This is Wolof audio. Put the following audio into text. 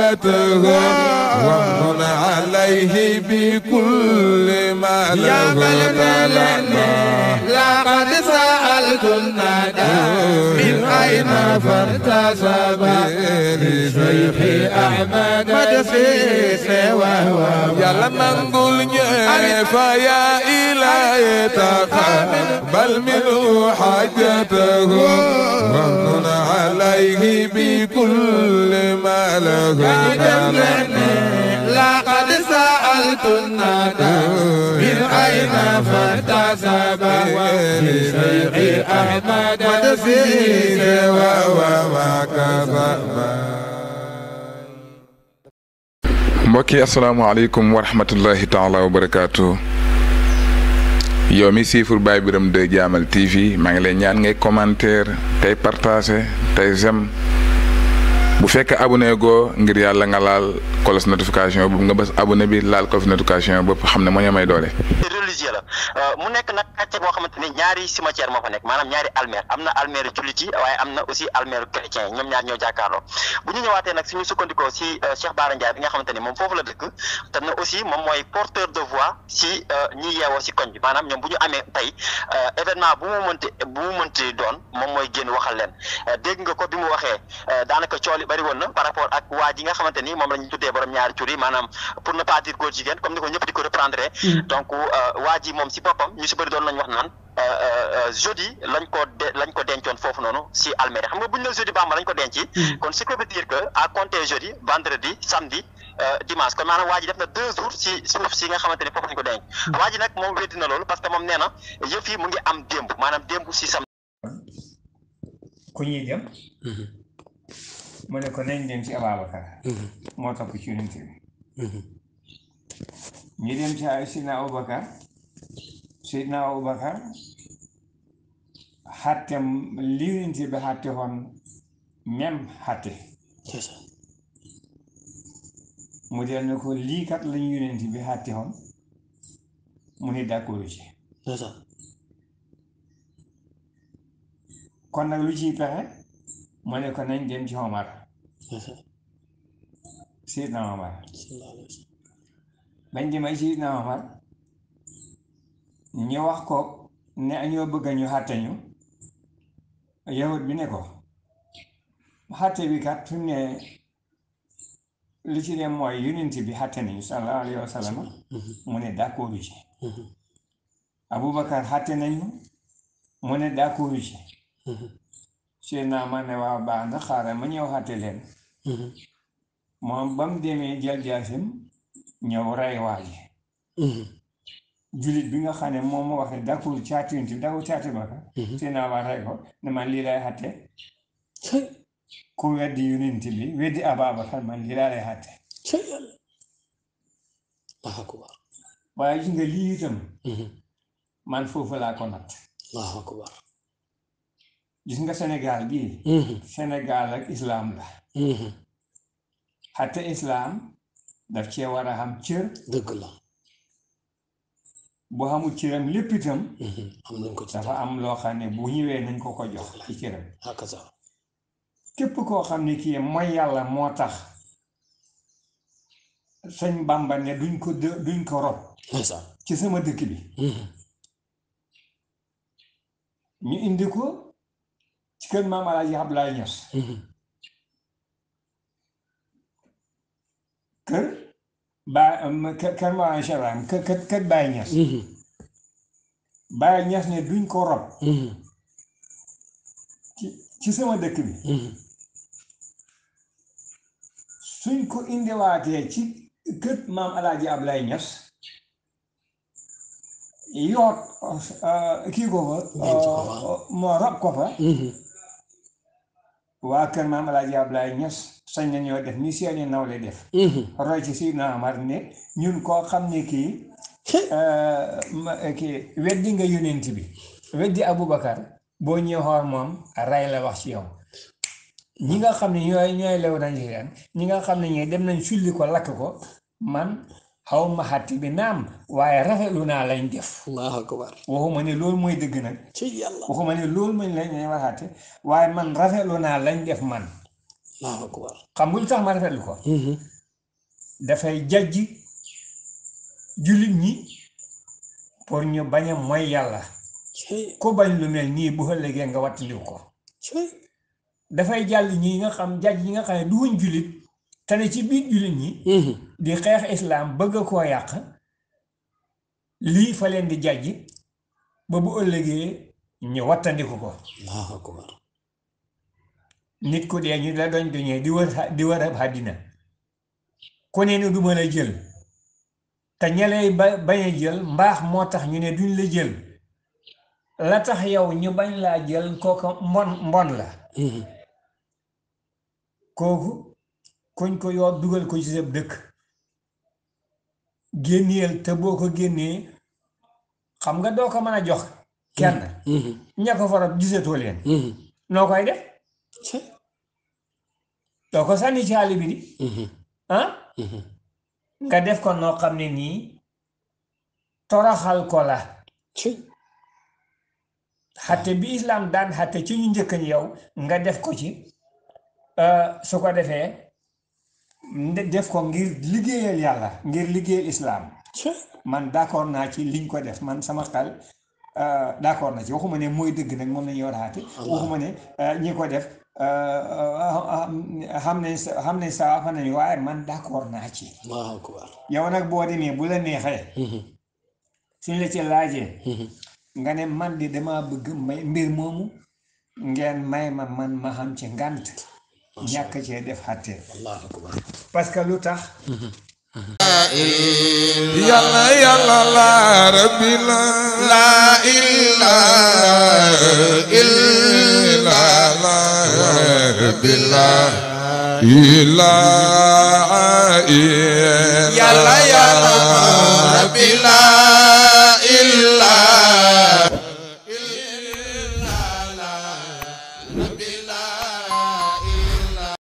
حاجته وامن عليه بكل ما له لقد سألت الندى من أين فارتسب لشيخ أحمد مدسيس وهو يلا منقول فيا إلهي تقبل منه حاجته وامن عليه بكل ما له لقد سألت الندى من أين فارتسب لشيخ أحمد مدسيس وهو mbokki asalaamaaleykum wa rahmatullahi taala wa barakaatu yow mi siifur Baye Birame 2 Jaamal TV maa ngi lay ñaan ngay commentaire tey partager tey j'aime bu fekkee abonné goo ngir yàlla nga laal cloche notification boobu nga bës abonné bi laal cloche notification boobu xam ne moo ñu may doole. religieux la mu nekk nag quartier boo xamante ne ñaari cimetière moo fa nekk maanaam ñaari almeer am na almeeru jullit yi waaye am na aussi almeeru chrétien ñoom ñaar ñoo jàkkaarloo bu ñu ñëwaatee nag suñu sukkandikoo si Cheikh Bara Ndiaye bi nga xamante ni moom foofu la dëkk te na aussi moom mooy porteur de voix si ñi yeewoo si koñ bi maanaam ñoom bu ñu amee tey événement bu mu mënti doon moom mooy génn waxal leen dégg nga ko bi mu waxee daanaka cooli bari woon na par rapport ak waa ji nga xamante ni moom la ñu tuddee borom ñaari tur yi maanaam pour ne pas dire góor jigéen comme ni ko ñëpp di ko reprendre donc waa ji moom si boppam ñu si bëri doon lañ wax naan jeudi lañ ko dencoon foofu noonu si Almere xam nga buñ la jeudi Bamba lañ ko denc kon ce qui veut dire que à compter jeudi vendredi samedi dimanche kon maanaam waa ji def na 2 jours si suuf si nga xamante ni foofu lañ ko denc waa ji nag moom weddi na loolu parce que moom nee na yëf yi mu ngi am démb maanaam démb si sam ku ñuy dem mu ne ko nañ dem ci Ababacar moo topp ci yonent bi ñu dem ci Seydina Aboubacar xattem li yonent bi xatte woon même xatte mu del ne ko lii kat lañu yonent bi xatte woon mu ne d'accord ci kon nag lu ciy pexe mu ne ko nañ dem ci Omar Seydina Omar bañ demee Seydina Omar ñu wax ko ne ñoo bëgg ñu xàtte ñu yahut bi ne ko xàtte bi kat fi mu ne li ci dem mooy yonent bi xàtte nañu sallallahu alayhi wa sallam mu ne d'accord ci Aboubacar xàtte nañu mu ne d'accord ci Seydina Omar ne waaw baax na xaaral ma ñëw xàtte leen moom ba mu demee jël jaasim ñëw rey waa ji julit bi nga xam ne moom moo wax ne d'accord caati yonent bi d'accord caati Bakar Seydina Omar rey ko ne man lii lay xàtte ku weddi yonent bi weddi Ababacar man lii laa lay xàtte waaye gis nga lii itam man foofu laa ko natt gis nga Sénégal gii Sénégal ak islam la xatte islam daf cee war a xam cër dëgg la bu xamul cëram lépp itam am nañ ko ci dafa am loo xam ne bu ñëwee nañ ko ko jox ci cëram hakaza képp koo xam ne kii mooy yàlla moo tax sëñ Bamba ne duñ ko rob ci sama dëkk bi ñu indi ko ci kër Maam Alaaji Abdoulaye Niass kër Maam Cheikh kër Baye Niass Baye Niass ne duñ ko rob ci sama dëkk bi suñ ko indiwaatee ci kër Maam Alaaji Abdoulaye Niass yoot kii ko fa moo rob ko fa waa kër Maam Alaaji Abdoulaye Niass sañ nañoo def ni seeni nawle def roy ci Seydina Omar ne ñun koo xam ne kii weddi nga yonent bi weddi Aboubacar boo ñëwoon moom ray la wax ci yow ñi nga xam ne ñooy lew nañ ci ren ñi nga xam ne ñooy dem nañ sulli ko lakk ko man xaw ma xatti bi naam waaye rafetlu naa lañ def Allahu akbar waxuma ne loolu mooy dëgg nag ci yàlla waxuma ne loolu mooy lañ waxaate waaye man rafetlu naa lañ def man Allahu akbar. xam nga lu tax ma rafetlu ko dafay jajj jullit ñi pour ñu bañ a mooy yàlla ko bañ lu mel nii bu ëllëgee nga wattandiku ko dafay jàll ñi nga xam jajj ñi nga xam ne duwuñ jullit te ne ci biir jullit ñi di xeex islam bëgg koo yàq lii fa leen di jajj ba bu ëllëgee ñu wattandiku ko Allahu akbar. nit ku dee ñu la doñ doñee di wër ab àddina ku ne ni du ma la jël te ñaley bañ a jël mbaax moo tax ñu ne duñ la jël la tax yow ñu bañ laa jël kooku mbon la kooku kuñ ko yoo dugal ko ci sa dëkk génneel te boo ko génnee xam nga doo ko mën a jox kenn ña ko farab gisatoo leen noo koy def doo ko sànni ci àll bi di nga def ko noo xam ne nii toroxal ko la xatte bi islam daan xatte ci ñu njëkk ñi yow nga def ko ci su ko defee def ko ngir liggéeyal yàlla ngir liggéeyal islam man d'accord naa ci liñ ko def man sama xel d'accord na ci waxuma ne mooy dëgg nag moom la ñuy war a xaate waxuma ne ñi ko def xam nañ sa nañu waaye man d'accord naa ci yow nag boo demee bu la neexee suñ la ci laajee nga ne man di dama bëgg may mbir moomu ngeen may man ma xam ci ngant ñàkk cee def xatte parce que lu tax yàlla yàlla la rabbi la ilaha illa la rabbi la ilaha yàlla yàlla rabbi la ilaha